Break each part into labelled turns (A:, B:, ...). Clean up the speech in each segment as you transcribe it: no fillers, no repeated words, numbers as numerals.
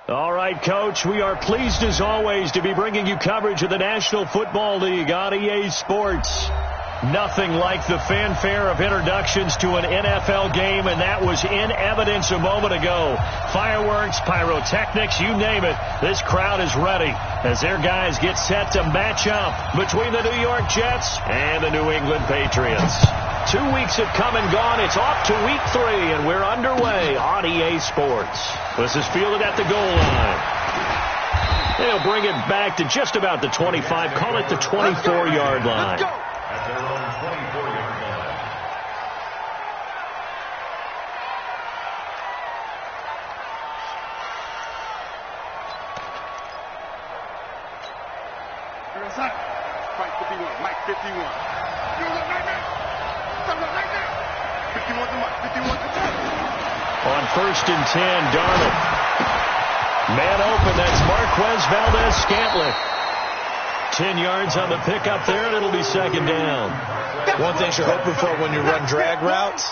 A: All right, Coach, we are pleased as always to be bringing you coverage of the National Football League on EA Sports. Nothing like the fanfare of introductions to an NFL game, and that was in evidence a moment ago. Fireworks, pyrotechnics, you name it. This crowd is ready as their guys get set to match up between the New York Jets and the New England Patriots. 2 weeks have come and gone. It's off to week 3, and we're underway on EA Sports. This is fielded at the goal line. They'll bring it back to just about the 25. Call it the 24-yard line.
B: At their own 24-yard line.
C: Mike 51. Mike 51. You look right now. Look right now. 51 to Mike. 51 to Mike.
A: On 1st and 10, Darnold. Man open, that's Marquez Valdez-Scantling. 10 yards on the pickup there, and it'll be 2nd down.
D: One thing you're hoping for when you run drag routes,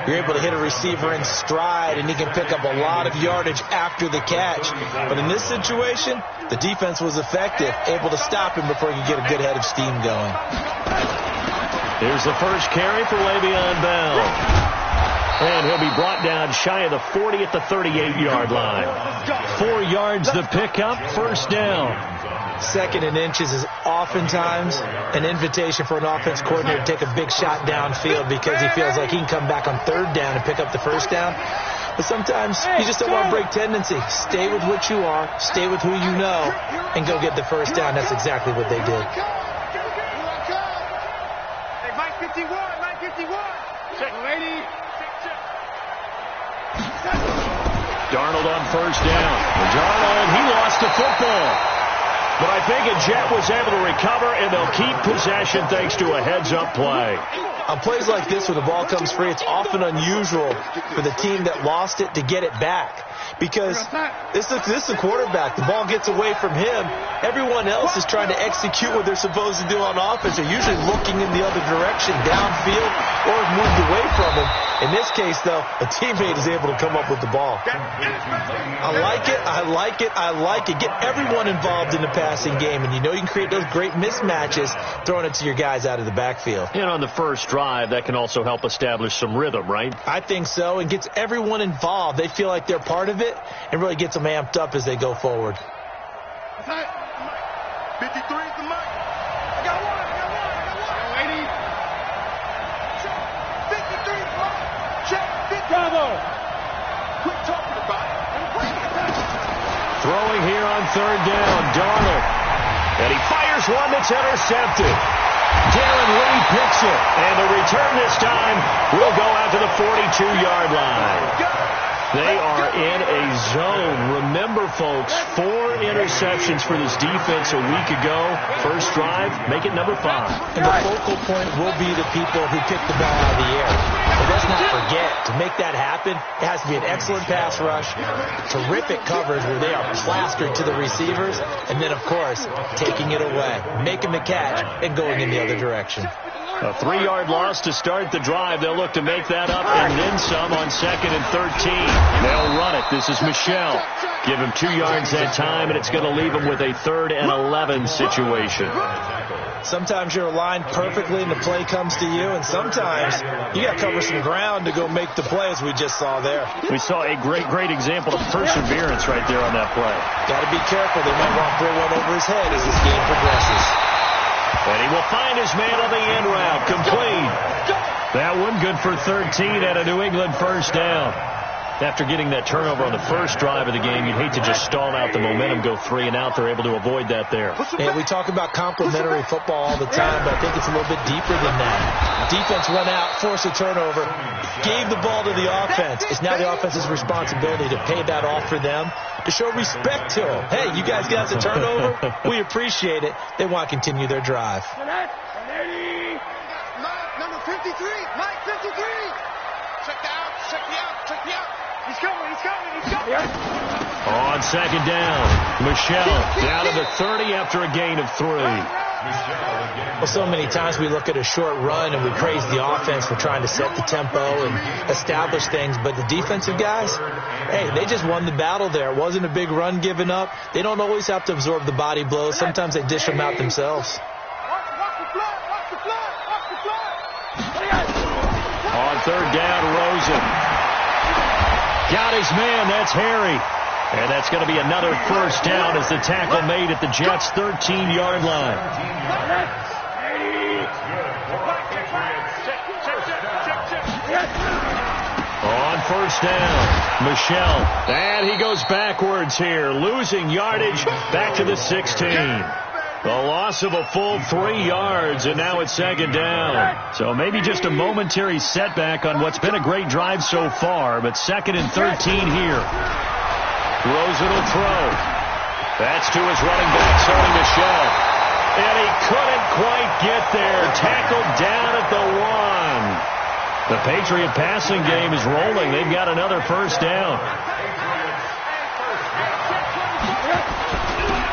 D: you're able to hit a receiver in stride, and he can pick up a lot of yardage after the catch. But in this situation, the defense was effective, able to stop him before he could get a good head of steam going.
A: Here's the first carry for Le'Veon Bell. And he'll be brought down shy of the 40 at the 38-yard line. 4 yards the pickup, 1st down.
D: 2nd and inches is oftentimes an invitation for an offense coordinator to take a big shot downfield because he feels like he can come back on 3rd down and pick up the 1st down. But sometimes you just don't want to break tendency. Stay with what you are, stay with who you know, and go get the 1st down. That's exactly what they did.
C: Hey, Mike 51. Mike 51. Lady.
A: Darnold on 1st down. Darnold, he lost the football. But I think a Jet was able to recover, and they'll keep possession thanks to a heads-up play.
D: On plays like this where the ball comes free, it's often unusual for the team that lost it to get it back. Because this is the quarterback. The ball gets away from him. Everyone else is trying to execute what they're supposed to do on offense. They're usually looking in the other direction, downfield, or have moved away from him. In this case, though, a teammate is able to come up with the ball. I like it. I like it. I like it. Get everyone involved in the passing game, and you know you can create those great mismatches throwing it to your guys out of the backfield.
A: And on the first drive, that can also help establish some rhythm, right?
D: I think so, and gets everyone involved. They feel like they're part of it and really gets them amped up as they go forward.
C: 53 is the Mike. I got one. Lady. 53 is Mike. Check. Bravo. Quit talking about it.
A: Throwing here on 3rd down, Darnold. And he fires one that's intercepted. Darren Lee picks it. And the return this time will go out to the 42-yard line. They are in a zone. Remember, folks, 4 interceptions for this defense a week ago. First drive, make it number 5.
D: And the focal point will be the people who pick the ball out of the air. But let's not forget, to make that happen, it has to be an excellent pass rush, terrific coverage where they are plastered to the receivers, and then, of course, taking it away, making the catch, and going in the other direction.
A: A 3-yard loss to start the drive. They'll look to make that up and then some on 2nd and 13. They'll run it. This is Michel. Give him 2 yards that time, and it's going to leave him with a 3rd and 11 situation.
D: Sometimes you're aligned perfectly and the play comes to you, and sometimes you got to cover some ground to go make the play, as we just saw there.
A: We saw a great example of perseverance right there on that play.
D: Got to be careful. They might want to throw one over his head as this game progresses.
A: And he will find his man on the end route. Complete. That one good for 13 and a New England 1st down. After getting that turnover on the first drive of the game, you'd hate to just stall out the momentum, go 3 and out. They're able to avoid that there.
D: And we talk about complementary football all the time, but I think it's a little bit deeper than that. Defense went out, forced a turnover, gave the ball to the offense. It's now the offense's responsibility to pay that off for them, to show respect to them. Hey, you guys got the turnover. We appreciate it. They want to continue their drive.
C: Number 53, Mike 53. Check the out. He's coming.
A: On 2nd down, Michel down to the 30 after a gain of 3.
D: Well, so many times we look at a short run and we praise the offense for trying to set the tempo and establish things, but the defensive guys, hey, they just won the battle there. It wasn't a big run given up. They don't always have to absorb the body blows. Sometimes they dish them out themselves.
A: On third down, Rosen. Got his man. That's Harry. And that's going to be another first down as the tackle made at the Jets' 13-yard line. On first down, Michelle. And he goes backwards here, losing yardage back to the 16. A loss of a full 3 yards, and now it's second down. So maybe just a momentary setback on what's been a great drive so far, but 2nd and 13 here. Rosen will throw. That's to his running back, Sonny Michel. And he couldn't quite get there. Tackled down at the 1. The Patriot passing game is rolling. They've got another first down.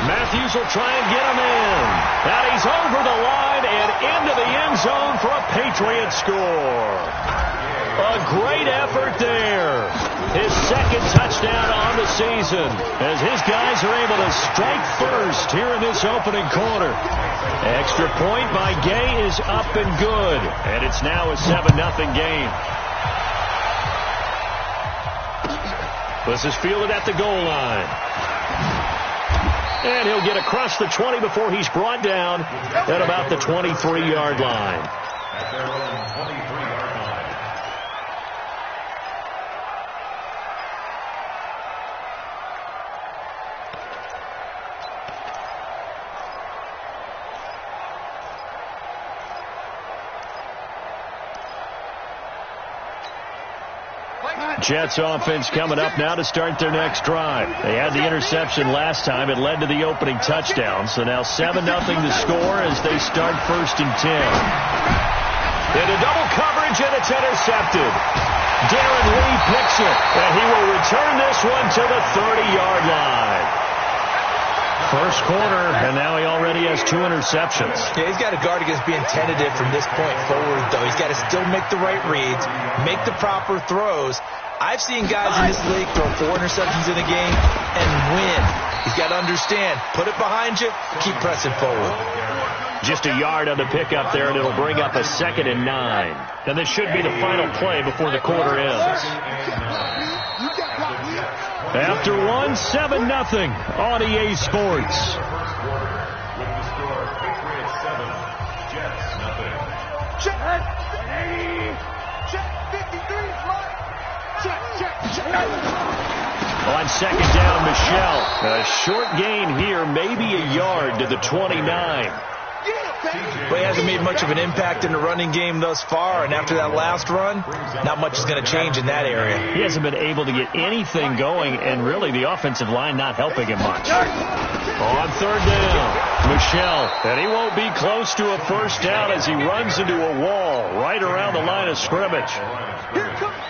A: Matthews will try and get him in. And he's over the line and into the end zone for a Patriot score. A great effort there. His 2nd touchdown on the season as his guys are able to strike first here in this opening quarter. Extra point by Gay is up and good. And it's now a 7-0 game. This is fielded at the goal line. And he'll get across the 20 before he's brought down at about the 23-yard line.
B: At their own 23-yard line.
A: Jets offense coming up now to start their next drive. They had the interception last time. It led to the opening touchdown. So now 7-0 to score as they start 1st and 10. Into double coverage, and it's intercepted. Darren Lee picks it, and he will return this one to the 30-yard line. First quarter, and now he already has 2 interceptions.
D: Yeah, he's got to guard against being tentative from this point forward, though. He's got to still make the right reads, make the proper throws. I've seen guys in this league throw 4 interceptions in a game and win. He's got to understand, put it behind you, keep pressing forward.
A: Just a yard on the pickup there, and it'll bring up a 2nd and 9. And this should be the final play before the quarter ends. After 1, 7-0 on EA Sports.
B: With the score, Patriots 7, Jets 0.
C: Check. 80. Check. 53 is mine. Check.
A: On 2nd down, Michelle. A short gain here, maybe a yard to the 29.
D: But he hasn't made much of an impact in the running game thus far, and after that last run, not much is going to change in that area.
A: He hasn't been able to get anything going, and really the offensive line not helping him much. On 3rd down, Michelle, and he won't be close to a first down as he runs into a wall right around the line of scrimmage.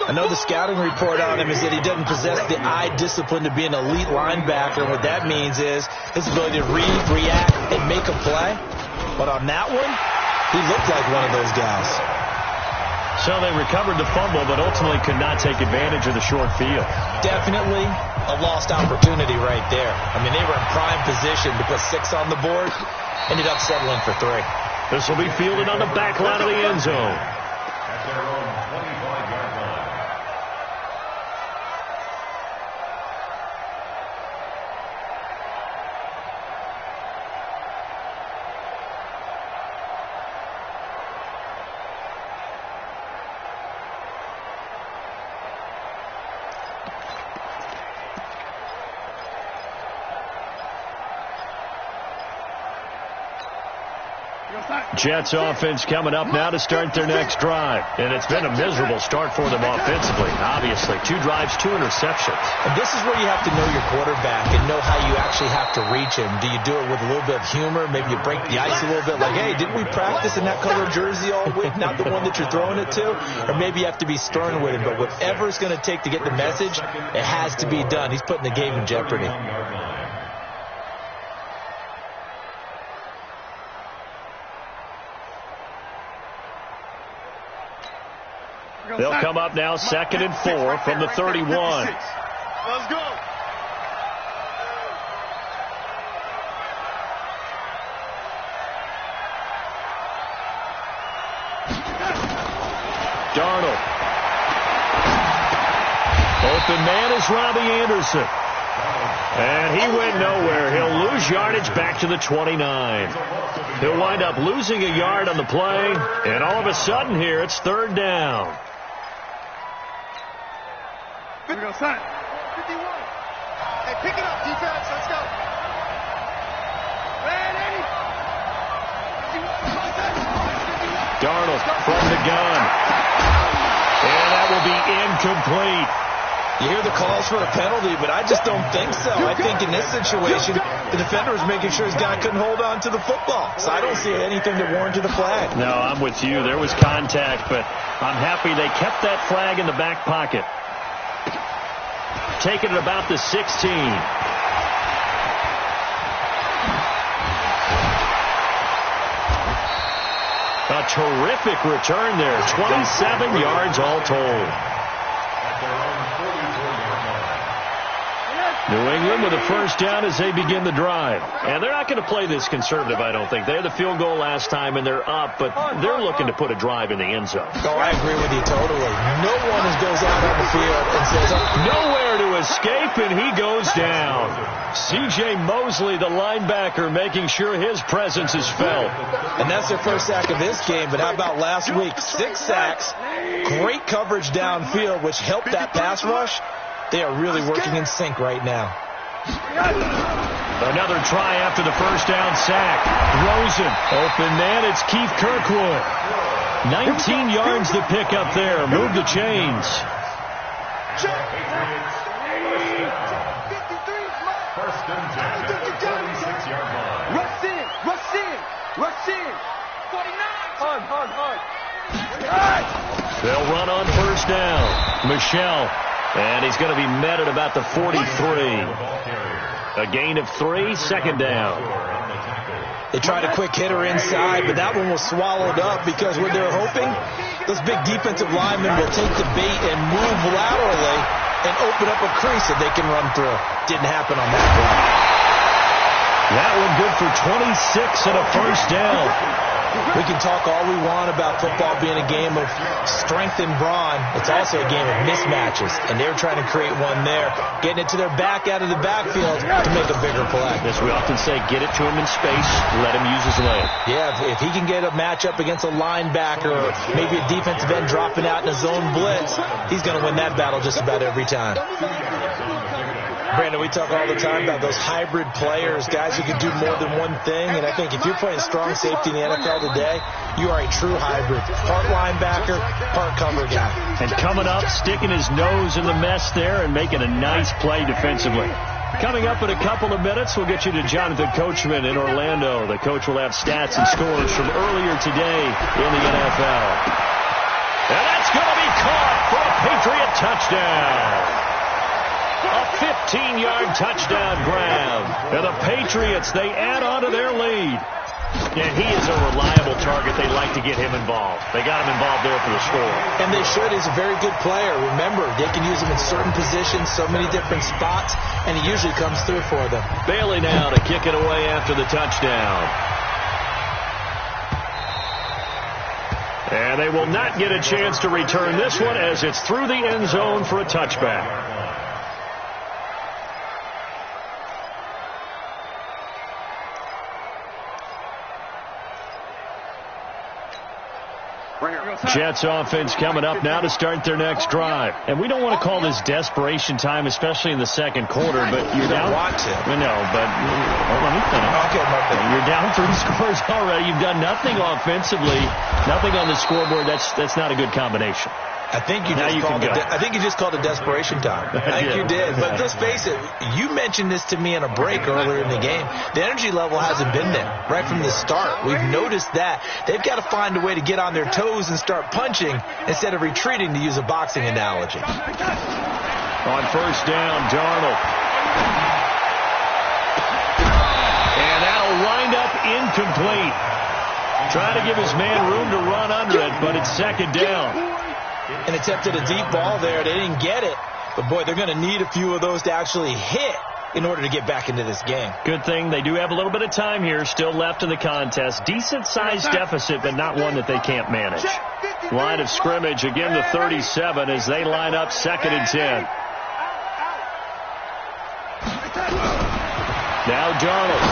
D: I know the scouting report on him is that he doesn't possess the eye discipline to be an elite linebacker, and what that means is his ability to read, react, and make a play. But on that one, he looked like one of those guys.
A: So they recovered the fumble, but ultimately could not take advantage of the short field.
D: Definitely a lost opportunity right there. I mean, they were in prime position to put 6 on the board, ended up settling for 3.
A: This will be fielded on the back line of the end zone.
B: At their own 25-yard line.
A: Jets offense coming up now to start their next drive. And it's been a miserable start for them offensively. Obviously, 2 drives, 2 interceptions.
D: And this is where you have to know your quarterback and know how you actually have to reach him. Do you do it with a little bit of humor? Maybe you break the ice a little bit like, hey, didn't we practice in that color jersey all week? Not the one that you're throwing it to? Or maybe you have to be stern with him. But whatever it's going to take to get the message, it has to be done. He's putting the game in jeopardy.
A: They'll come up now 2nd and 4 from the 31.
C: Let's go.
A: Darnold. Open man is Robbie Anderson. And he went nowhere. He'll lose yardage back to the 29. He'll wind up losing a yard on the play. And all of a sudden here, it's 3rd down.
C: We're going to sign. 51. Hey, pick it up, defense. Let's go. Ready?
A: Darnold from the gun. And that will be incomplete.
D: You hear the calls for a penalty, but I just don't think so. I think in this situation, the defender was making sure his guy couldn't hold on to the football. So I don't see anything that warranted a flag.
A: No, I'm with you. There was contact, but I'm happy they kept that flag in the back pocket. Taking it about the 16. A terrific return there. 27 yards all told. New England with a 1st down as they begin the drive. And they're not going to play this conservative, I don't think. They had the field goal last time, and they're up, but they're looking to put a drive in the end zone.
D: Oh, I agree with you totally. No one goes out on the field and says,
A: nowhere to escape, and he goes down. C.J. Mosley, the linebacker, making sure his presence is felt.
D: And that's their first sack of this game, but how about last week? 6 sacks, great coverage downfield, which helped that pass rush. They are really working in sync right now.
A: Another try after the 1st down sack. Rosen, open man, it's Keith Kirkwood. 19 yards to pick up there. Move the chains.
B: First and 10 at the 46-yard line.
C: Rush in. Rush in. Rush in. 49. On.
A: They'll run on 1st down. Michelle. And he's going to be met at about the 43. A gain of 3, 2nd down.
D: They tried a quick hitter inside, but that one was swallowed up because what they're hoping, those big defensive linemen will take the bait and move laterally and open up a crease that they can run through. Didn't happen on that play.
A: That one good for 26 and a 1st down.
D: We can talk all we want about football being a game of strength and brawn. It's also a game of mismatches, and they're trying to create one there, getting it to their back out of the backfield to make a bigger play.
A: As we often say, get it to him in space, let him use his leg.
D: Yeah, if he can get a matchup against a linebacker or maybe a defensive end dropping out in a zone blitz, he's going to win that battle just about every time. Brandon, we talk all the time about those hybrid players, guys who can do more than one thing, and I think if you're playing strong safety in the NFL today, you are a true hybrid. Part linebacker, part cover guy.
A: And coming up, sticking his nose in the mess there and making a nice play defensively. Coming up in a couple of minutes, we'll get you to Jonathan Coachman in Orlando. The coach will have stats and scores from earlier today in the NFL. And that's going to be caught for a Patriot touchdown. A 15-yard touchdown grab. And the Patriots, they add on to their lead. And he is a reliable target. They like to get him involved. They got him involved there for the score.
D: And they should. He's a very good player. Remember, they can use him in certain positions, so many different spots, and he usually comes through for them.
A: Bailey now to kick it away after the touchdown. And they will not get a chance to return this one as it's through the end zone for a touchback. Jets offense coming up now to start their next drive. And we don't want to call this desperation time, especially in the second quarter, but you're down.
D: Want to.
A: No, but let me finish.
D: Okay,
A: you're down 3 scores already. You've done nothing offensively, nothing on the scoreboard. That's not a good combination.
D: I think you just called it desperation time. I think you did. But let's face it, you mentioned this to me in a break earlier in the game. The energy level hasn't been there right from the start. We've noticed that. They've got to find a way to get on their toes and start punching instead of retreating, to use a boxing analogy.
A: On 1st down, Darnold. And that'll wind up incomplete. Trying to give his man room to run under it, but it's 2nd down.
D: and attempted a deep ball there. They didn't get it. But, boy, they're going to need a few of those to actually hit in order to get back into this game.
A: Good thing they do have a little bit of time here still left in the contest. Decent-sized deficit, but not one that they can't manage. Line of scrimmage, again the 37 as they line up 2nd and 10. Now Darnold.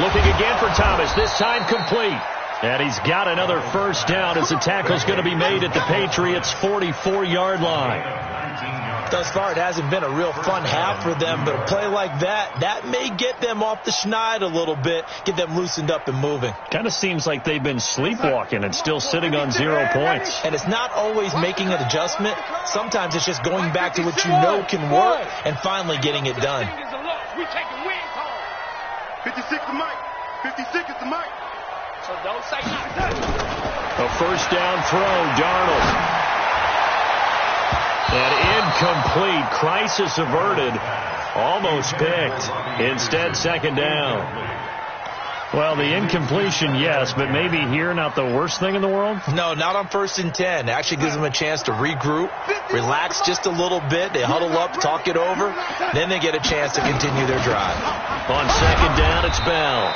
A: Looking again for Thomas, this time complete. And he's got another first down as the tackle's going to be made at the Patriots' 44-yard line.
D: Thus far, it hasn't been a real fun half for them, but a play like that may get them off the schneid a little bit, get them loosened up and moving.
A: Kind of seems like they've been sleepwalking and still sitting on 0 points.
D: And it's not always making an adjustment. Sometimes it's just going back to what you know can work and finally getting it done.
C: 56 to Mike. 56 is the Mike. So don't say nothing.
A: A first down throw, Darnold. And incomplete. Crisis averted. Almost picked. Instead, 2nd down. Well, the incompletion, yes, but maybe here not the worst thing in the world?
D: No, not on 1st and 10. It actually gives them a chance to regroup, relax just a little bit. They huddle up, talk it over. Then they get a chance to continue their drive.
A: On 2nd down, it's Bell.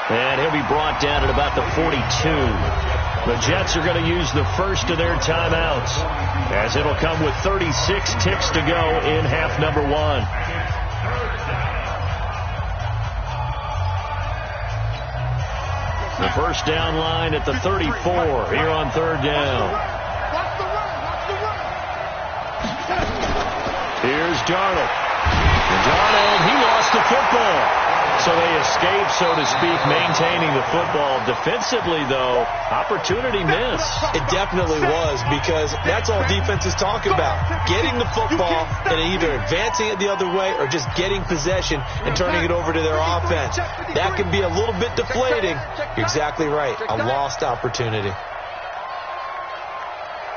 A: And he'll be brought down at about the 42. The Jets are going to use the first of their timeouts, as it'll come with 36 ticks to go in half number 1. The first down line at the 34 here on 3rd down. Here's Darnold. Darnold, he lost the football. So they escape, so to speak, maintaining the football. Defensively, though, opportunity missed.
D: It definitely was, because that's all defense is talking about. Getting the football and either advancing it the other way or just getting possession and turning it over to their offense. That can be a little bit deflating. You're exactly right. A lost opportunity.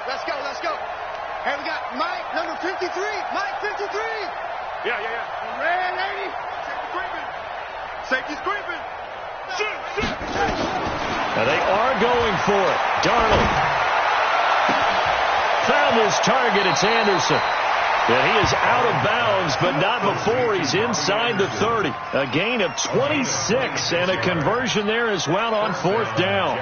C: Let's go, let's go. Hey, we got Mike, number 53. Mike, 53. Yeah. Red lady. Safety's creeping. Shoot.
A: Now they are going for it. Darnold. Found his target. It's Anderson. And he is out of bounds, but not before he's inside the 30. A gain of 26 and a conversion there as well on 4th down.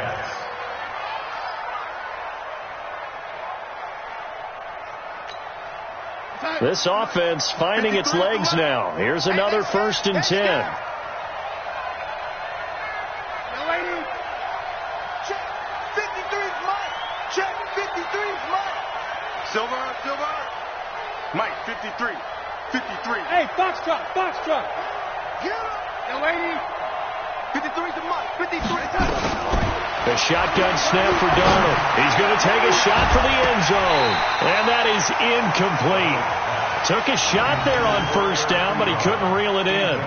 A: This offense finding its legs now. Here's another 1st and 10.
C: Silver. Mike, 53.
E: Hey, box truck.
C: Get him. Yo, lady. 53 to Mike. 53.
A: The shotgun snap for Darnold. He's going to take a shot for the end zone. And that is incomplete. Took a shot there on 1st down, but he couldn't reel it in.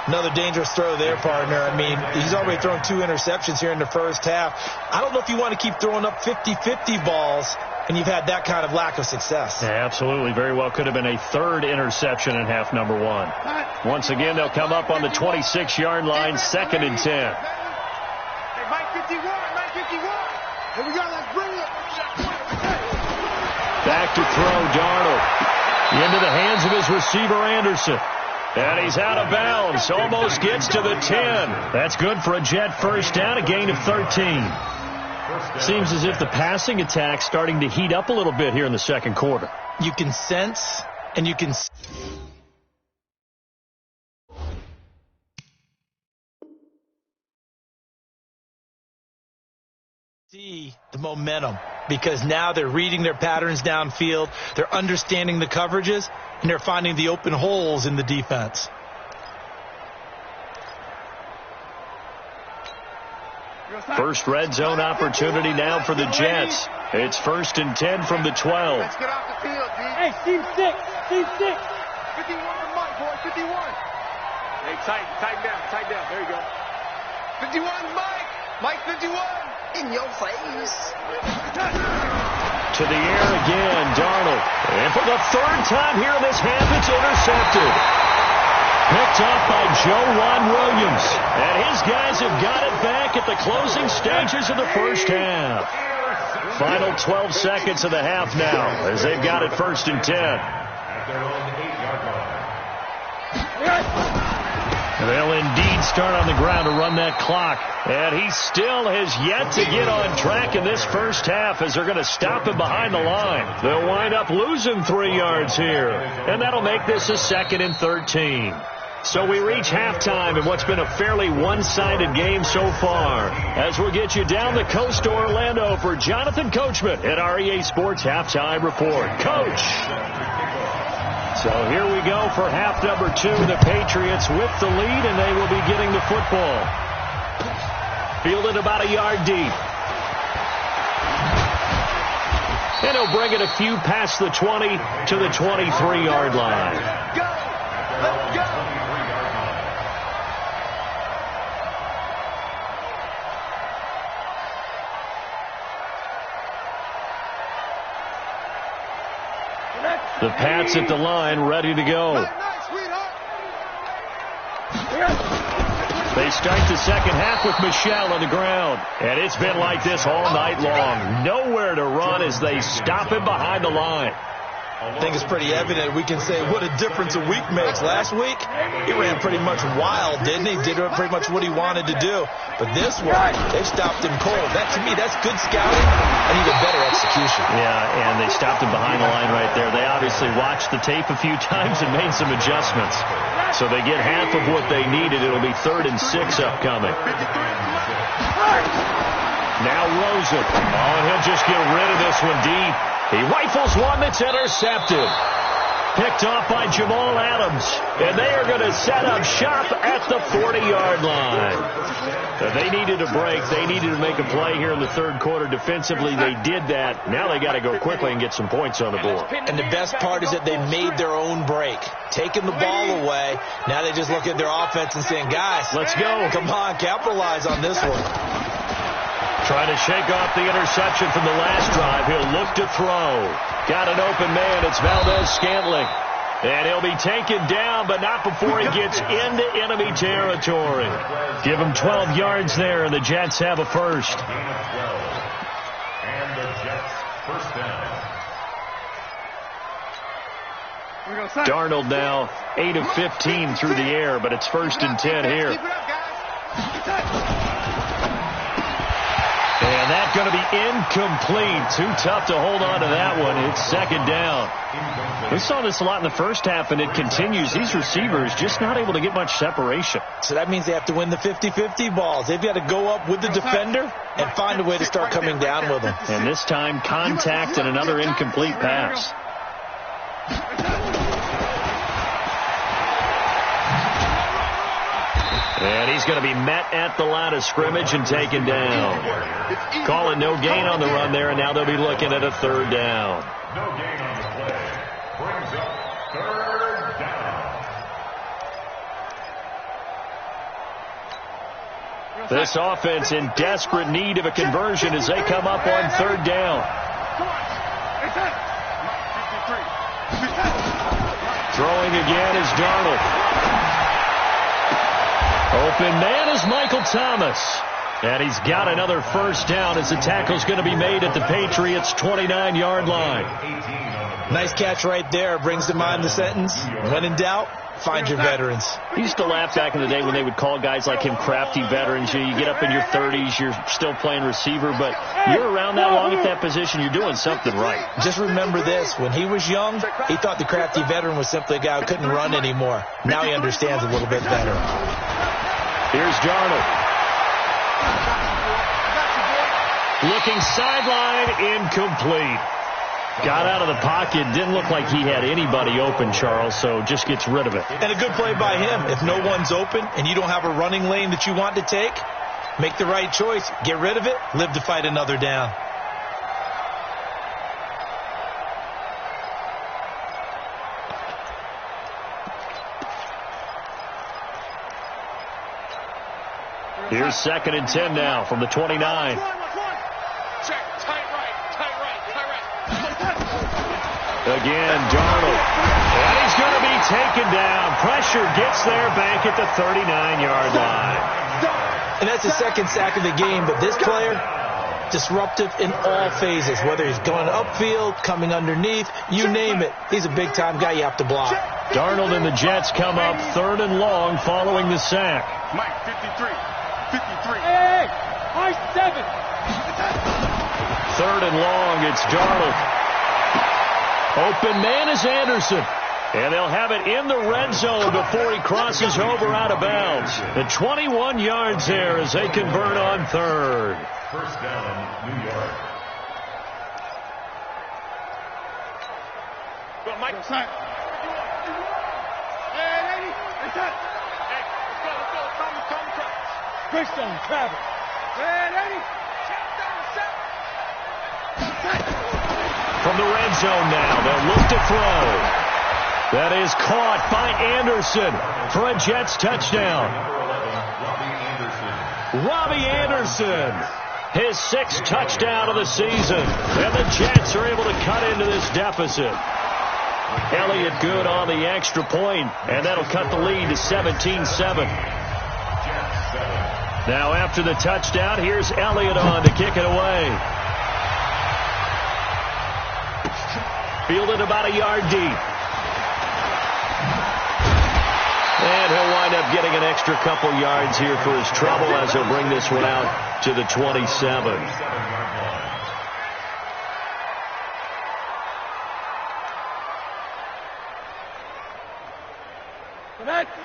D: Another dangerous throw there, partner. I mean, he's already thrown 2 interceptions here in the first half. I don't know if you want to keep throwing up 50-50 balls, and you've had that kind of lack of success.
A: Yeah, absolutely. Very well could have been a 3rd interception in half number 1. Once again, they'll come up on the 26-yard line, 2nd and 10.
C: Hey, Mike 51. Here we go, let's bring it.
A: Back to throw, Darnold. Into the hands of his receiver, Anderson. And he's out of bounds. Almost gets to the 10. That's good for a Jet first down, a gain of 13. Seems as if the passing attack's starting to heat up a little bit here in the 2nd quarter.
D: You can sense and you can see the momentum, because now they're reading their patterns downfield, they're understanding the coverages, and they're finding the open holes in the defense.
A: First red zone opportunity now for the Jets. It's 1st and 10 from the 12.
C: Let's get off the field, D.
E: Hey, Steve 6.
C: 51 for Mike, boy, 51. Hey, tighten down. There you go. 51, Mike, 51. In your face.
A: To the air again, Darnold. And for the 3rd time here in this half, it's intercepted. Picked off by Joe Williams. And his guys have got it back at the closing stages of the first half. Final 12 seconds of the half now as they've got it 1st and 10.
B: At their own 8-yard line.
A: They'll indeed start on the ground to run that clock. And he still has yet to get on track in this first half as they're going to stop him behind the line. They'll wind up losing 3 yards here. And that'll make this a 2nd and 13. So we reach halftime in what's been a fairly one-sided game so far. As we'll get you down the coast to Orlando for Jonathan Coachman at our EA Sports Halftime Report. Coach! So here we go for half number 2. The Patriots with the lead, and they will be getting the football. Fielded about a yard deep. And he'll bring it a few past the 20 to the 23-yard line.
C: Go! Let's go!
A: The Pats at the line, ready to go. They start the second half with Michel on the ground. And it's been like this all night long. Nowhere to run as they stop him behind the line.
D: I think it's pretty evident. We can say what a difference a week makes. Last week, he ran pretty much wild, didn't he? Did pretty much what he wanted to do. But this one, they stopped him cold. That, to me, that's good scouting and even better execution.
A: Yeah, and they stopped him behind the line right there. They obviously watched the tape a few times and made some adjustments. So they get half of what they needed. It'll be 3rd and 6 upcoming. Now Rosen. Oh, he'll just get rid of this one deep. He rifles one that's intercepted. Picked off by Jamal Adams. And they are going to set up shop at the 40-yard line. They needed a break. They needed to make a play here in the 3rd quarter. Defensively, they did that. Now they got to go quickly and get some points on the board.
D: And the best part is that they made their own break. Taking the ball away. Now they just look at their offense and saying, guys,
A: let's go.
D: Come on, capitalize on this one.
A: Trying to shake off the interception from the last drive. He'll look to throw. Got an open man. It's Valdez-Scantling. And he'll be taken down, but not before he gets into enemy territory. Give him 12 yards there, and the Jets have a first.
B: And the Jets first down.
A: Darnold now 8 of 15 through the air, but it's 1st and 10 here. And that's going to be incomplete. Too tough to hold on to that one. It's 2nd down. We saw this a lot in the first half, and it continues. These receivers just not able to get much separation.
D: So that means they have to win the 50-50 balls. They've got to go up with the defender and find a way to start coming down with them.
A: And this time, contact and another incomplete pass. And he's going to be met at the line of scrimmage and taken down. Calling no gain on the run there, and now they'll be looking at a 3rd down.
B: No gain on the play. Brings up 3rd down.
A: This offense in desperate need of a conversion as they come up on 3rd down. Throwing again is Darnold. Open man is Michael Thomas. And he's got another first down as the tackle's going to be made at the Patriots' 29-yard line.
D: Nice catch right there. Brings to mind the sentence, when in doubt, find your veterans.
A: I used to laugh back in the day when they would call guys like him crafty veterans. You get up in your 30s, you're still playing receiver, but you're around that long at that position, you're doing something right.
D: Just remember this. When he was young, he thought the crafty veteran was simply a guy who couldn't run anymore. Now he understands a little bit better.
A: Here's Darnold. Looking sideline, incomplete. Got out of the pocket. Didn't look like he had anybody open, Charles, so just gets rid of it.
D: And a good play by him. If no one's open and you don't have a running lane that you want to take, make the right choice. Get rid of it. Live to fight another down.
A: Here's 2nd and 10 now from the 29.
C: Check, tight right.
A: Again, Darnold. And he's going to be taken down. Pressure gets there back at the 39-yard line.
D: And that's the 2nd sack of the game, but this player, disruptive in all phases, whether he's going upfield, coming underneath, you name it. He's a big-time guy you have to block.
A: Darnold and the Jets come up 3rd and long following the sack.
C: Mike, 53. 53.
E: Hey, Mike 7.
A: 3rd and long, it's Darnold. Open man is Anderson. And they'll have it in the red zone before he crosses over out of bounds. The 21 yards there as they convert on 3rd.
B: First down, New York.
C: Go, Mike. Hey, lady. Hey, let's go. Tommy Travis.
E: Great zone, Travis.
C: Hey, lady.
A: From the red zone now, they'll look to throw. That is caught by Anderson for a Jets touchdown. Robbie Anderson, his 6th touchdown of the season. And the Jets are able to cut into this deficit. Elliott good on the extra point, and that'll cut the lead to 17-7. Now after the touchdown, here's Elliott on to kick it away. Fielded about a yard deep. And he'll wind up getting an extra couple yards here for his trouble as he'll bring this one out to the 27.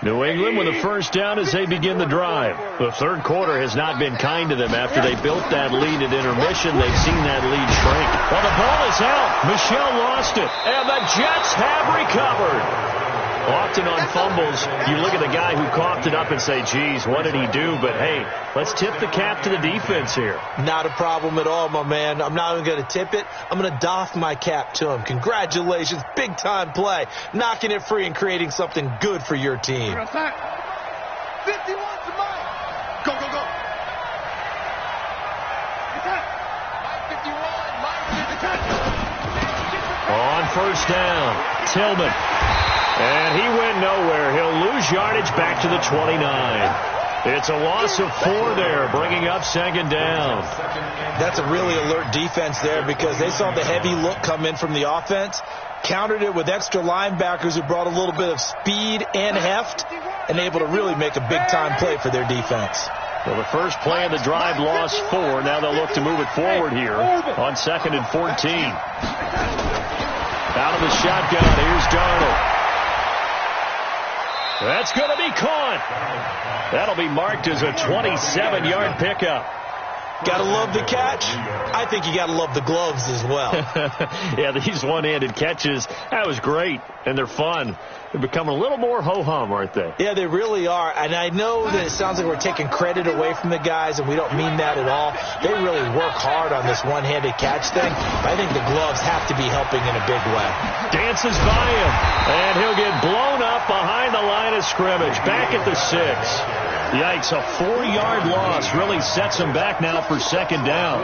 A: New England with a first down as they begin the drive. The 3rd quarter has not been kind to them after they built that lead at intermission. They've seen that lead shrink. Well, the ball is out. Michel lost it. And the Jets have recovered. Often on fumbles, you look at the guy who coughed it up and say, geez, what did he do? But, hey, let's tip the cap to the defense here.
D: Not a problem at all, my man. I'm not even going to tip it. I'm going to doff my cap to him. Congratulations. Big-time play. Knocking it free and creating something good for your team.
C: 51 to Mike. Go, go, go. Mike 51.
A: On first down, Tillman. And he went nowhere. He'll lose yardage back to the 29. It's a loss of 4 there, bringing up 2nd down.
D: That's a really alert defense there because they saw the heavy look come in from the offense, countered it with extra linebackers who brought a little bit of speed and heft, and able to really make a big-time play for their defense.
A: Well, the first play of the drive lost 4. Now they'll look to move it forward here on 2nd and 14. Out of the shotgun, here's Darnold. That's going to be caught. That'll be marked as a 27-yard pickup.
D: Got to love the catch. I think you got to love the gloves as well.
A: Yeah, these one-handed catches, that was great, and they're fun. They're becoming a little more ho-hum, aren't they?
D: Yeah, they really are, and I know that it sounds like we're taking credit away from the guys, and we don't mean that at all. They really work hard on this one-handed catch thing. I think the gloves have to be helping in a big way.
A: Dances by him, and he'll get blown up behind the line of scrimmage, back at the 6. Yikes, a 4-yard loss really sets him back now for 2nd down.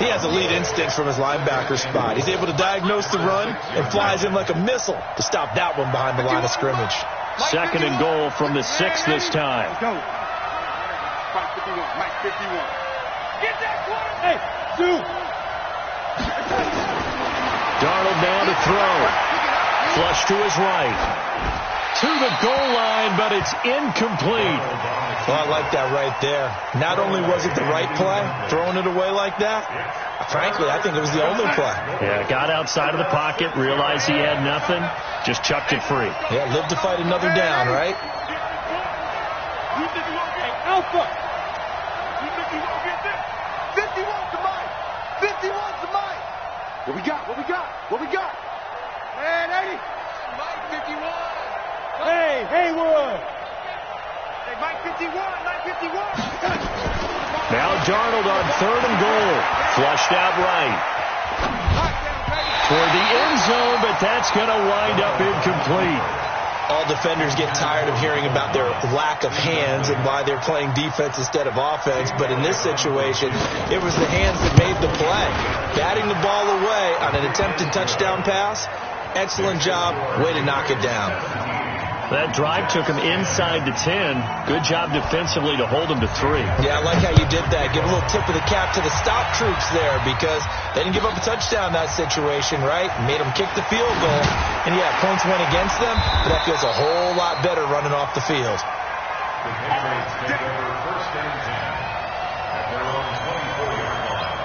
D: He has elite instincts from his linebacker spot. He's able to diagnose the run and flies in like a missile to stop that one behind the line of scrimmage.
A: 2nd and goal from the 6 this time.
C: Go. Mike 51. Mike 51. Get that quarter.
E: Hey, Sue.
A: Darnold now to throw. Flush to his right. To the goal line, but it's incomplete.
D: Well, I like that right there. Not only was it the right play, throwing it away like that, frankly, I think it was the only play.
A: Yeah, got outside of the pocket, realized he had nothing, just chucked it free.
D: Yeah, live to fight another down, right?
E: Alpha.
C: 51 to Mike. 51 to Mike. What we got? What we got? What we got? Hey, 80. Mike 51.
E: Hey, Haywood.
C: Hey, Mike 51. Mike 51.
A: Now Darnold on 3rd and goal. Flushed out right. Toward the end zone, but that's going to wind up incomplete.
D: All defenders get tired of hearing about their lack of hands and why they're playing defense instead of offense. But in this situation, it was the hands that made the play. Batting the ball away on an attempted touchdown pass. Excellent job. Way to knock it down.
A: That drive took him inside the 10. Good job defensively to hold him to 3.
D: Yeah, I like how you did that. Give a little tip of the cap to the stop troops there because they didn't give up a touchdown in that situation, right? Made them kick the field goal. And, yeah, points went against them, but that feels a whole lot better running off the field.
B: The Patriots take over first and 10 at their own 24-yard line.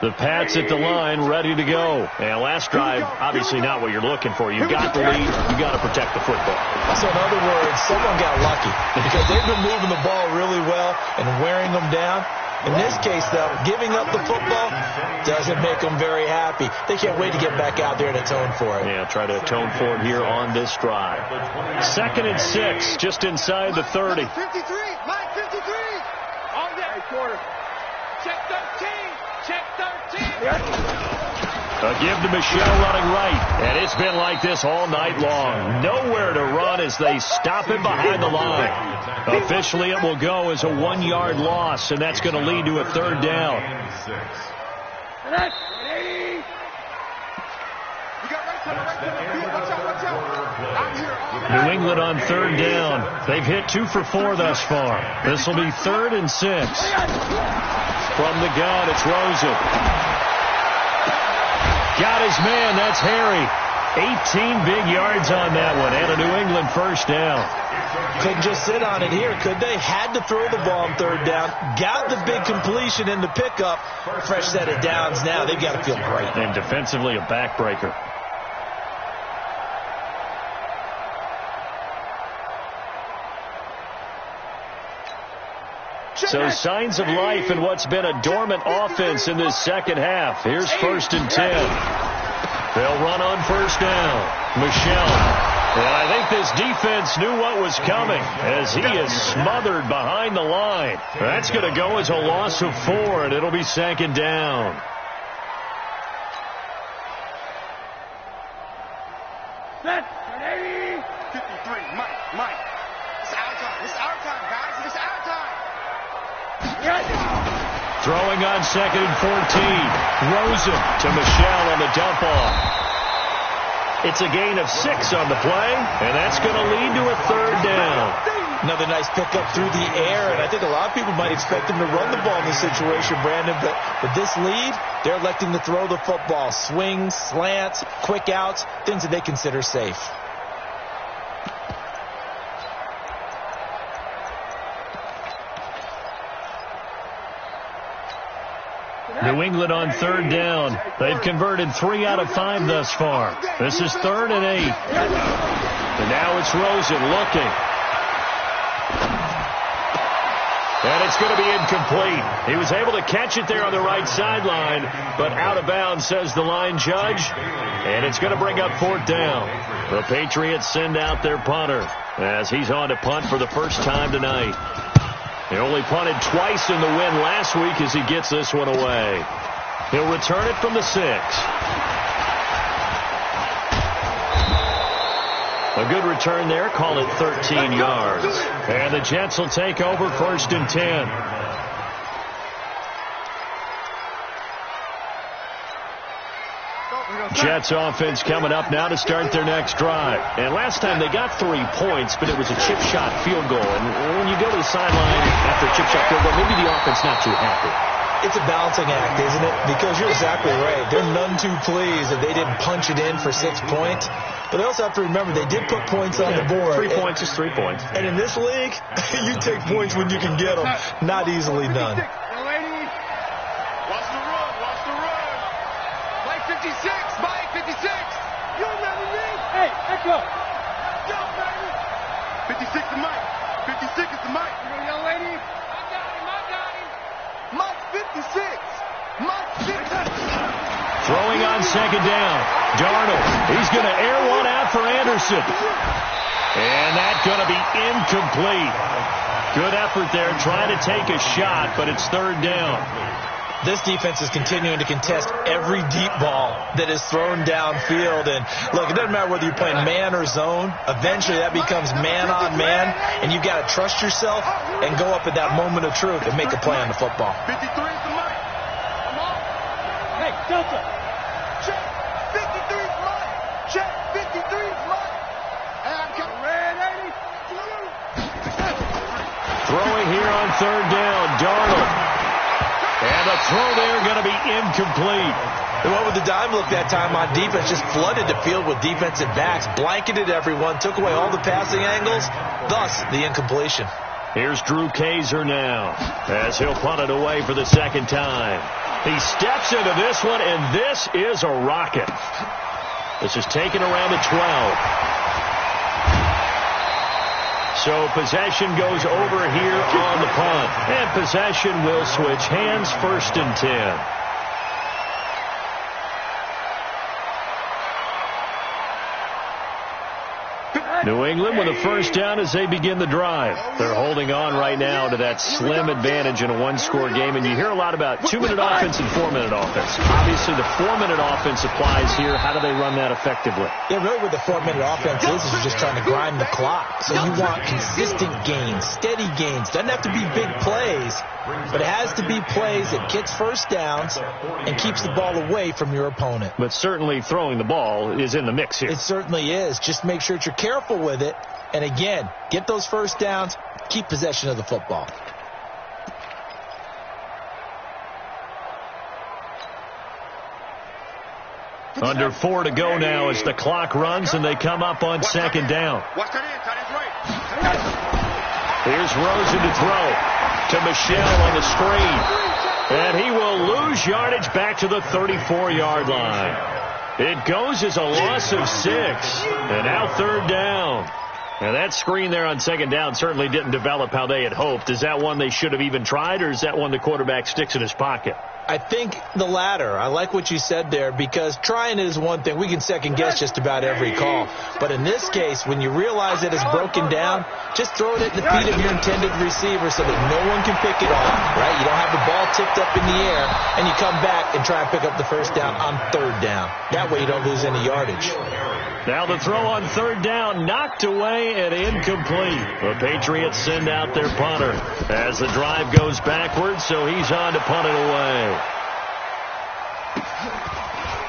A: The Pats at the line, ready to go. And last drive, obviously not what you're looking for. You got the lead. You got to protect the football.
D: So in other words, someone got lucky because they've been moving the ball really well and wearing them down. In this case, though, giving up the football doesn't make them very happy. They can't wait to get back out there and atone for it.
A: Yeah, try to atone for it here on this drive. 2nd and 6, just inside the 30.
C: 53, Mike 53. On that quarter. Check 13. Check 13.
A: A give to Michelle running right. And it's been like this all night long. Nowhere to run as they stop him behind the line. Officially, it will go as a 1-yard loss, and that's going to lead to a 3rd down. New England on 3rd down. They've hit 2 for 4 thus far. This will be 3rd and 6. From the gun, it's Rosen. Got his man. That's Harry. 18 big yards on that one, and a New England 1st down.
D: Couldn't just sit on it here, could they? Had to throw the ball on 3rd down. Got the big completion in the pickup. Fresh set of downs now. They've got to feel great.
A: And defensively, a backbreaker. So signs of life in what's been a dormant offense in this second half. Here's 1st and 10. They'll run on 1st down. Michelle. And I think this defense knew what was coming as he is smothered behind the line. That's going to go as a loss of 4, and it'll be 2nd down.
C: Set. 53, Mike. It's our time. It's our time, guys. It's our time.
A: Throwing on 2nd and 14. Rosen to Michelle on the dump off. It's a gain of 6 on the play, and that's going to lead to a 3rd down.
D: Another nice pickup through the air, and I think a lot of people might expect him to run the ball in this situation, Brandon, but with this lead, they're electing to throw the football. Swings, slants, quick outs, things that they consider safe.
A: New England on 3rd down. They've converted 3 out of 5 thus far. This is 3rd and 8. And now it's Rosen looking. And it's going to be incomplete. He was able to catch it there on the right sideline, but out of bounds, says the line judge. And it's going to bring up 4th down. The Patriots send out their punter as he's on to punt for the first time tonight. He only punted twice in the win last week as he gets this one away. He'll return it from the 6. A good return there. Call it 13 yards. And the Jets will take over 1st and 10. Jets offense coming up now to start their next drive. And last time they got 3 points, but it was a chip shot field goal. And when you go to the sideline after a chip shot field goal, maybe the offense not too happy.
D: It's a balancing act, isn't it? Because you're exactly right. They're none too pleased that they didn't punch it in for 6 points. But they also have to remember they did put points on the board.
A: 3 points is 3 points.
D: And in this league, you take points when you can get them. Not easily done.
C: Watch the run. Watch the run. Mike 56. Mike 56. You remember me?
E: Hey, echo.
C: Go, baby. 56 to Mike. 56 is to Mike. You know, young lady? I got him. Mike 56. Mike 56.
A: Throwing on 2nd down. Darnold. He's going to air one out for Anderson. And that's going to be incomplete. Good effort there trying to take a shot, but it's 3rd down.
D: This defense is continuing to contest every deep ball that is thrown downfield. And, look, it doesn't matter whether you're playing man or zone. Eventually, that becomes man-on-man, and you've got to trust yourself and go up at that moment of truth and make a play on the football.
C: 53 is the mic. Come on.
E: Hey, Delta.
C: Check. 53 is mine. Check. 53 is mine. And I'm coming.
E: Red 80.
A: Throwing here on third down, Darnold. And the throw there going to be incomplete.
D: And what with the dime look that time on defense, just flooded the field with defensive backs, blanketed everyone, took away all the passing angles, thus the incompletion.
A: Here's Drew Kaiser now as he'll punt it away for the second time. He steps into this one, and this is a rocket. This is taken around the 12. So possession goes over here on the punt. And possession will switch hands, 1st and 10. New England with a first down as they begin the drive. They're holding on right now to that slim advantage in a one-score game. And you hear a lot about 2-minute offense and 4-minute offense. Obviously, the 4-minute offense applies here. How do they run that effectively?
D: Yeah, really what the 4-minute offense is you're just trying to grind the clock. So you want consistent gains, steady gains. Doesn't have to be big plays, but it has to be plays that gets first downs and keeps the ball away from your opponent.
A: But certainly throwing the ball is in the mix here.
D: It certainly is. Just make sure that you're careful with it. And again, get those first downs, keep possession of the football.
A: Under 4 to go now as the clock runs and they come up on second down.
C: Watch that in. Tight end's right.
A: Here's Rosen to throw to Michelle on the screen. And he will lose yardage back to the 34-yard line. It goes as a loss of 6. And now third down. And that screen there on second down certainly didn't develop how they had hoped. Is that one they should have even tried, or is that one the quarterback sticks in his pocket?
D: I think the latter. I like what you said there, because trying it is one thing. We can second guess just about every call. But in this case, when you realize that it's broken down, just throw it at the feet of your intended receiver so that no one can pick it off, right? You don't have the ball tipped up in the air, and you come back and try and pick up the first down on third down. That way you don't lose any yardage.
A: Now the throw on third down, knocked away and incomplete. The Patriots send out their punter as the drive goes backwards, so he's on to punt it away.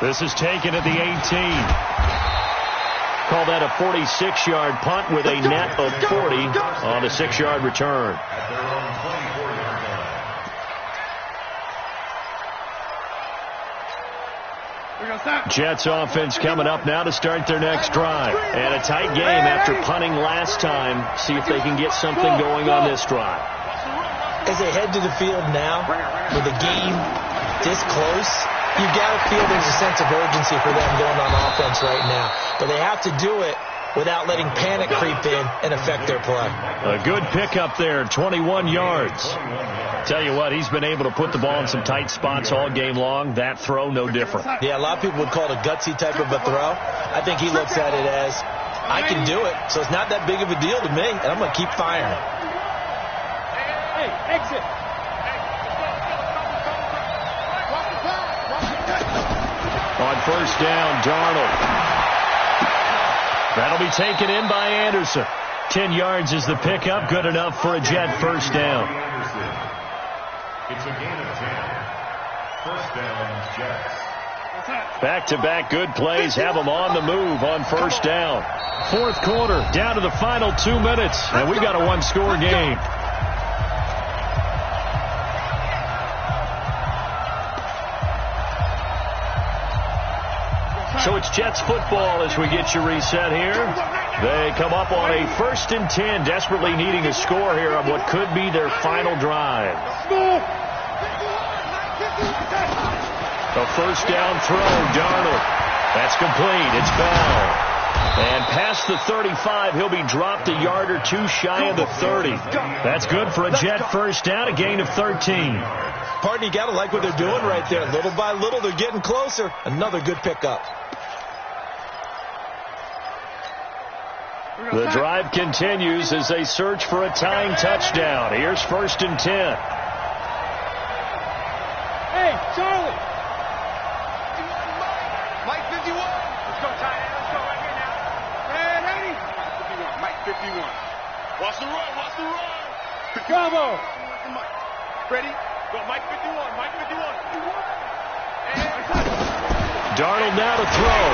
A: This is taken at the 18. Call that a 46-yard punt with a net of 40 on a 6-yard return.
B: At their own 24-yard line.
A: Jets offense coming up now to start their next drive. And a tight game after punting last time. See if they can get something going on this drive.
D: As they head to the field now, with the game this close, you've got to feel there's a sense of urgency for them going on offense right now. But they have to do it without letting panic creep in and affect their play.
A: A good pickup there, 21 yards. Tell you what, he's been able to put the ball in some tight spots all game long. That throw, no different.
D: Yeah, a lot of people would call it a gutsy type of a throw. I think he looks at it as, I can do it, so it's not that big of a deal to me, and I'm going to keep firing.
E: Hey, exit.
A: On first down, Darnold. That'll be taken in by Anderson. 10 yards is the pickup, good enough for a Jet first down.
B: It's a gain of 10. First down, Jets.
A: Back-to-back good plays have them on the move on first down. Fourth quarter, down to the final 2 minutes, and we've got a one-score game. So it's Jets football as we get you reset here. They come up on a 1st and 10, desperately needing a score here on what could be their final drive. A first down throw, Darnold. That's complete. It's Bell. And past the 35, he'll be dropped a yard or two shy of the 30. That's good for a Jet first down, a gain of 13.
D: Pardon, you got to like what they're doing right there. Little by little, they're getting closer. Another good pickup.
A: The drive continues as they search for a tying touchdown. Here's 1st and 10.
E: Hey,
C: 51. Let's go, Ty. Let's go right here now. Hey, ready? 51. Mike 51. Watch the run. Watch the run.
E: Bravo.
C: Ready? Go, Mike 51. Mike 51.
A: Darnold now to throw.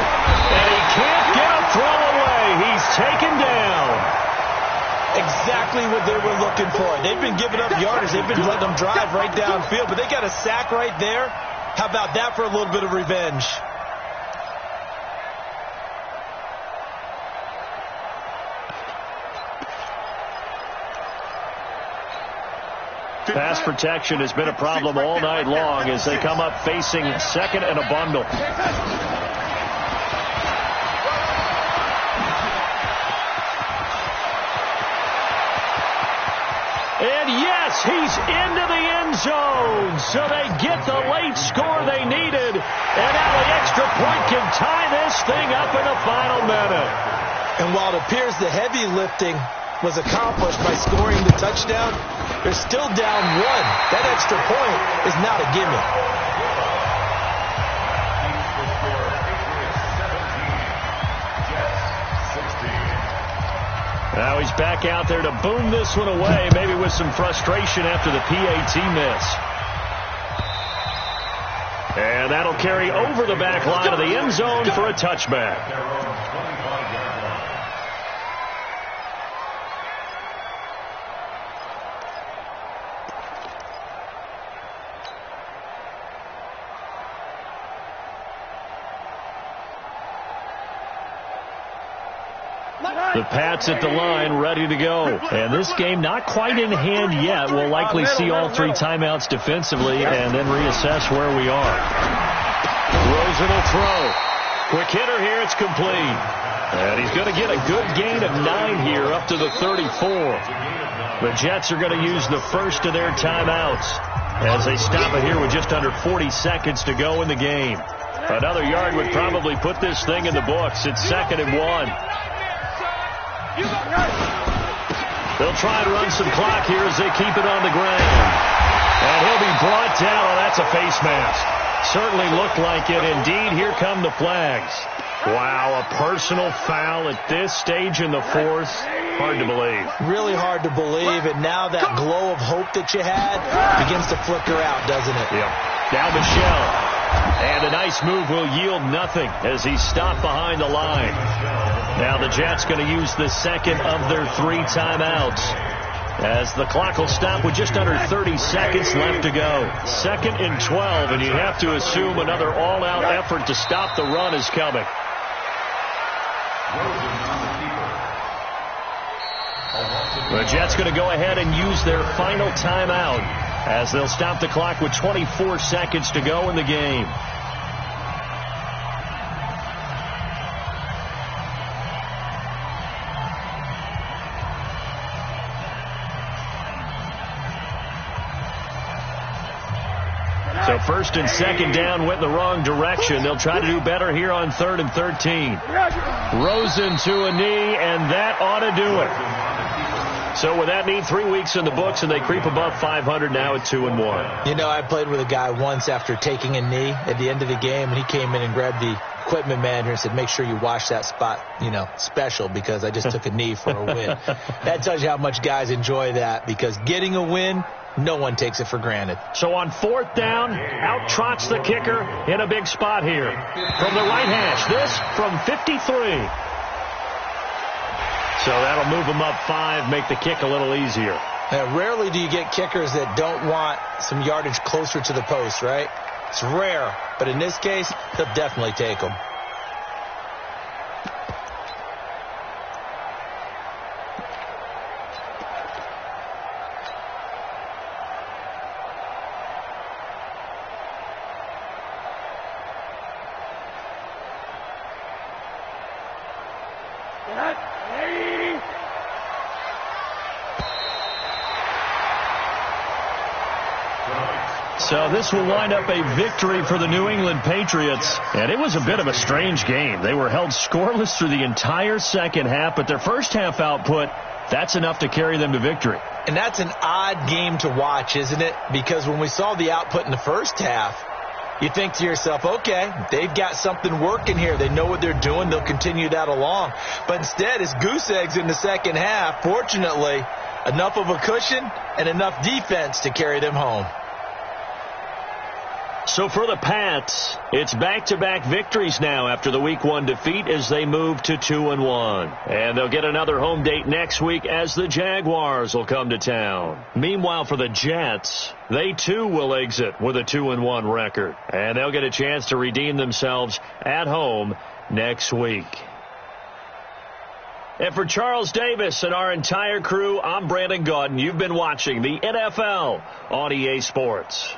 A: And he can't get a throw away. He's taken down.
D: Exactly what they were looking for. They've been giving up yardage. They've been letting them drive right downfield, but they got a sack right there. How about that for a little bit of revenge?
A: Pass protection has been a problem all night long as they come up facing second and a bundle. And yes, he's into the end zone. So they get the late score they needed. And now the extra point can tie this thing up in the final minute.
D: And while it appears the heavy lifting was accomplished by scoring the touchdown, they're still down one. That extra point is not a gimme.
A: Now he's back out there to boom this one away, maybe with some frustration after the PAT miss. And that'll carry over the back line of the end zone for a touchback. The Pats at the line, ready to go. And this game not quite in hand yet. We'll likely see all three timeouts defensively and then reassess where we are. Rosen will throw. Quick hitter here. It's complete. And he's going to get a good gain of 9 here up to the 34. The Jets are going to use the first of their timeouts as they stop it here with just under 40 seconds to go in the game. Another yard would probably put this thing in the books. It's 2nd and 1. They'll try and run some clock here as they keep it on the ground. And he'll be brought down. Oh, that's a face mask. Certainly looked like it. Indeed, here come the flags. Wow, a personal foul at this stage in the fourth. Hard to believe.
D: Really hard to believe. And now that glow of hope that you had begins to flicker out, doesn't it?
A: Yep. Now Michelle. And a nice move will yield nothing as he's stopped behind the line. Now the Jets going to use the second of their 3 timeouts as the clock will stop with just under 30 seconds left to go. 2nd and 12, and you have to assume another all-out effort to stop the run is coming. The Jets going to go ahead and use their final timeout as they'll stop the clock with 24 seconds to go in the game. So 1st and 2nd down went in the wrong direction. They'll try to do better here on 3rd and 13. Rosen to a knee, and that ought to do it. So with that knee, 3 weeks in the books, and they creep above 500 now at 2-1.
D: You know, I played with a guy once after taking a knee at the end of the game, and he came in and grabbed the equipment manager and said, make sure you wash that spot, you know, special, because I just took a knee for a win. That tells you how much guys enjoy that, because getting a win, no one takes it for granted.
A: So on 4th down, out trots the kicker in a big spot here. From the right hash, this from 53. So that'll move them up 5, make the kick a little easier.
D: Now, rarely do you get kickers that don't want some yardage closer to the post, right? It's rare, but in this case, they'll definitely take them.
A: So this will wind up a victory for the New England Patriots. And it was a bit of a strange game. They were held scoreless through the entire second half, but their first half output, that's enough to carry them to victory.
D: And that's an odd game to watch, isn't it? Because when we saw the output in the first half, you think to yourself, okay, they've got something working here. They know what they're doing. They'll continue that along. But instead, it's goose eggs in the second half. Fortunately, enough of a cushion and enough defense to carry them home.
A: So for the Pats, it's back-to-back victories now after the Week 1 defeat as they move to 2-1. And they'll get another home date next week as the Jaguars will come to town. Meanwhile, for the Jets, they too will exit with a 2-1 record. And they'll get a chance to redeem themselves at home next week. And for Charles Davis and our entire crew, I'm Brandon Gaudin. You've been watching the NFL on EA Sports.